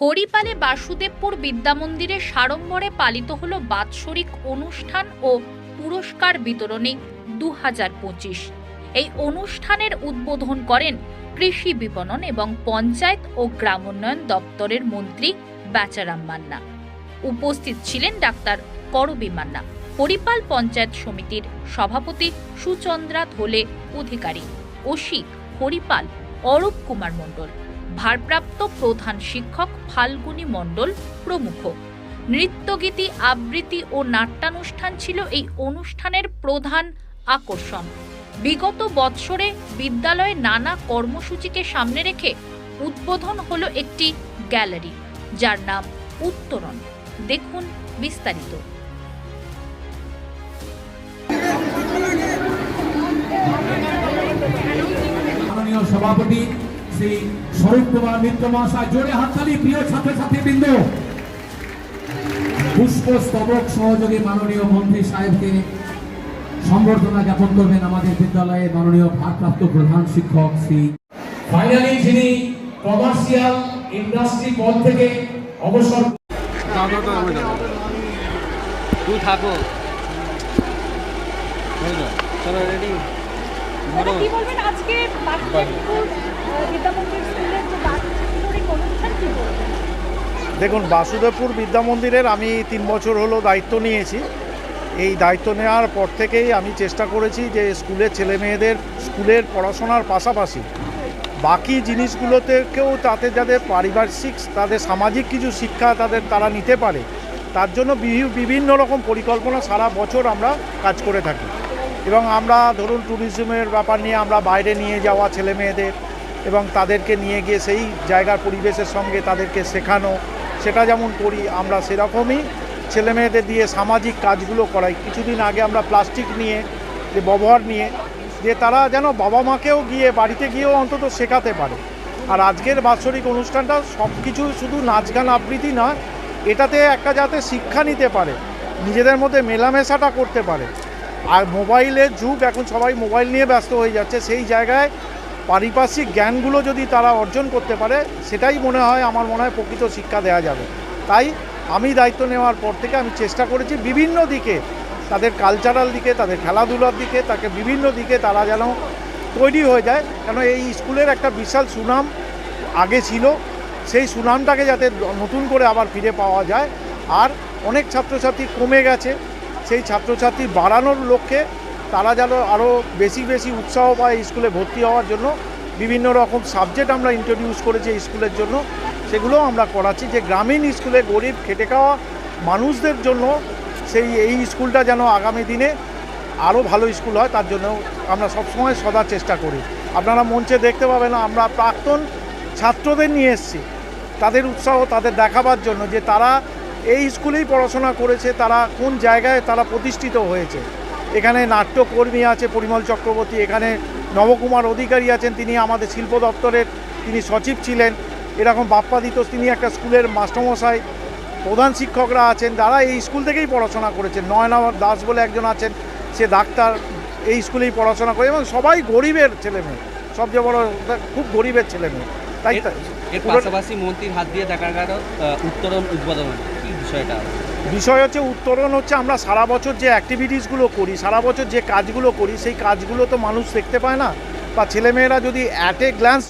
হরিপালে বাসুদেবপুর বিদ্যামন্দিরে সাড়ম্বরে পালিত হলো বাৎসরিক অনুষ্ঠান ও পুরস্কার বিতরণী 2025। এই অনুষ্ঠানের উদ্বোধন করেন কৃষি বিপণন এবং পঞ্চায়েত ও গ্রামোন্নয়ন দপ্তরের মন্ত্রী বেচারাম মান্না। উপস্থিত ছিলেন ডাক্তার করবী মান্না, হরিপাল পঞ্চায়েত সমিতির সভাপতি সুচন্দ্রা ধোলে অধিকারী, ওসি হরিপাল অরূপ কুমার মণ্ডল, ভারপ্রাপ্ত প্রধান শিক্ষক ফাল্গুনী মণ্ডল প্রমুখ। নৃত্যগীতি, আবৃত্তি ও নাট্যানুষ্ঠান ছিল এই অনুষ্ঠানের প্রধান আকর্ষণ। বিগত বৎসরে বিদ্যালয়ে নানা কর্মসূচিকে সামনে রেখে উদ্বোধন হলো একটি গ্যালারি, যার নাম উত্তরণ। দেখুন বিস্তারিত। মাননীয় সভাপতি শ্রী স্বরূপ কুমার মিত্র মহাশয়, জোরে হাততালি। প্রিয় ছাত্রছাত্রীবৃন্দ, পুষ্পস্তবক সহযোগী মাননীয় মন্ত্রী সাহেবকে সম্বর্ধনা জ্ঞাপন করবেন আমাদের বিদ্যালয়ের মাননীয় ভারপ্রাপ্ত প্রধান শিক্ষক শ্রী। ফাইনালি যিনি কমার্শিয়াল ইন্ডাস্ট্রি পদ থেকে অবসর থাকো চলো রেডি। কি বলবেন আজকে বাসুদেবপুর বিদ্যামন্দির স্কুলের যে বাৎসরিক অনুষ্ঠান, কি বলবেন? দেখুন, বাসুদেবপুর বিদ্যামন্দিরের আমি 3 বছর হলো দায়িত্ব নিয়েছি। এই দায়িত্ব নেওয়ার পর থেকেই আমি চেষ্টা করেছি যে স্কুলের ছেলেমেয়েদের স্কুলের পড়াশোনার পাশাপাশি বাকি জিনিসগুলোতেও তাতে যাদের পারিপার্শ্বিক, তাদের সামাজিক কিছু শিক্ষা তারা নিতে পারে, তার জন্য বিভিন্ন রকম পরিকল্পনা সারা বছর আমরা কাজ করে থাকি। এবং আমরা ধরুন ট্যুরিজমের ব্যাপার নিয়ে আমরা বাইরে নিয়ে যাওয়া ছেলেমেয়েদের এবং তাদেরকে নিয়ে গিয়ে সেই জায়গার পরিবেশের সঙ্গে তাদেরকে শেখানো, সেটা যেমন করি আমরা সেরকমই ছেলেমেয়েদের দিয়ে সামাজিক কাজগুলো করাই। কিছুদিন আগে আমরা প্লাস্টিক নিয়ে যে ব্যবহার নিয়ে যে তারা যেন বাবা মাকেও গিয়ে বাড়িতে গিয়েও অন্তত শেখাতে পারে। আর আজকের বাৎসরিক অনুষ্ঠানটা সব কিছু শুধু নাচ গান আবৃত্তি নয়, এটাতে একটা যাতে শিক্ষা নিতে পারে, নিজেদের মধ্যে মেলামেশাটা করতে পারে। আর মোবাইলের যুগ, এখন সবাই মোবাইল নিয়ে ব্যস্ত হয়ে যাচ্ছে, সেই জায়গায় পারিপার্শ্বিক জ্ঞানগুলো যদি তারা অর্জন করতে পারে, সেটাই আমার মনে হয় প্রকৃত শিক্ষা দেওয়া যাবে। তাই আমি দায়িত্ব নেওয়ার পর থেকে আমি চেষ্টা করেছি বিভিন্ন দিকে, তাদের কালচারাল দিকে, তাদের খেলাধুলার দিকে, তাকে বিভিন্ন দিকে তারা যেন তৈরি হয়ে যায়। কেন এই স্কুলের একটা বিশাল সুনাম আগে ছিল, সেই সুনামটাকে যাতে নতুন করে আবার ফিরে পাওয়া যায়। আর অনেক ছাত্রছাত্রী কমে গেছে, সেই ছাত্রছাত্রী বাড়ানোর লক্ষ্যে তারা যেন আরও বেশি উৎসাহ পায় স্কুলে ভর্তি হওয়ার জন্য। বিভিন্ন রকম সাবজেক্ট আমরা ইন্ট্রোডিউস করেছি স্কুলের জন্য, সেগুলোও আমরা করাচ্ছি যে গ্রামীণ স্কুলে গরিব খেটে খাওয়া মানুষদের জন্য এই স্কুলটা যেন আগামী দিনে আরও ভালো স্কুল হয়, তার জন্য আমরা সবসময় সদা চেষ্টা করি। আপনারা মঞ্চে দেখতে পাবেন আমরা প্রাক্তন ছাত্রদের নিয়ে এসেছি, তাদের উৎসাহ তাদের দেখাবার জন্য যে তারা এই স্কুলেই পড়াশোনা করেছে, তারা কোন জায়গায় তারা প্রতিষ্ঠিত হয়েছে। এখানে নাট্যকর্মী আছে পরিমল চক্রবর্তী, এখানে নবকুমার অধিকারী আছেন, তিনি আমাদের শিল্প দপ্তরের তিনি সচিব ছিলেন। এরকম বাপ্পাদিত, তিনি একটা স্কুলের মাস্টারমশাই। প্রধান শিক্ষকরা আছেন যারা এই স্কুল থেকেই পড়াশোনা করেছেন। নয়না দাস বলে একজন আছেন, সে ডাক্তার, এই স্কুলেই পড়াশোনা করে। এবং সবাই গরিবের ছেলেমেয়ে, সবচেয়ে বড় খুব গরিবের ছেলেমেয়ে। তাই এর পাশাপাশি মন্ত্রীর হাত দিয়ে দেখা গেল উত্তরণ উদ্বোধন। কি বিষয় হচ্ছে উত্তরণ হচ্ছে আমরা সারা বছর যে অ্যাক্টিভিটিসগুলো করি, সারা বছর যে কাজগুলো করি, সেই কাজগুলো তো মানুষ দেখতে পায় না, বা ছেলেমেয়েরা যদি অ্যাট এ গ্ল্যান্স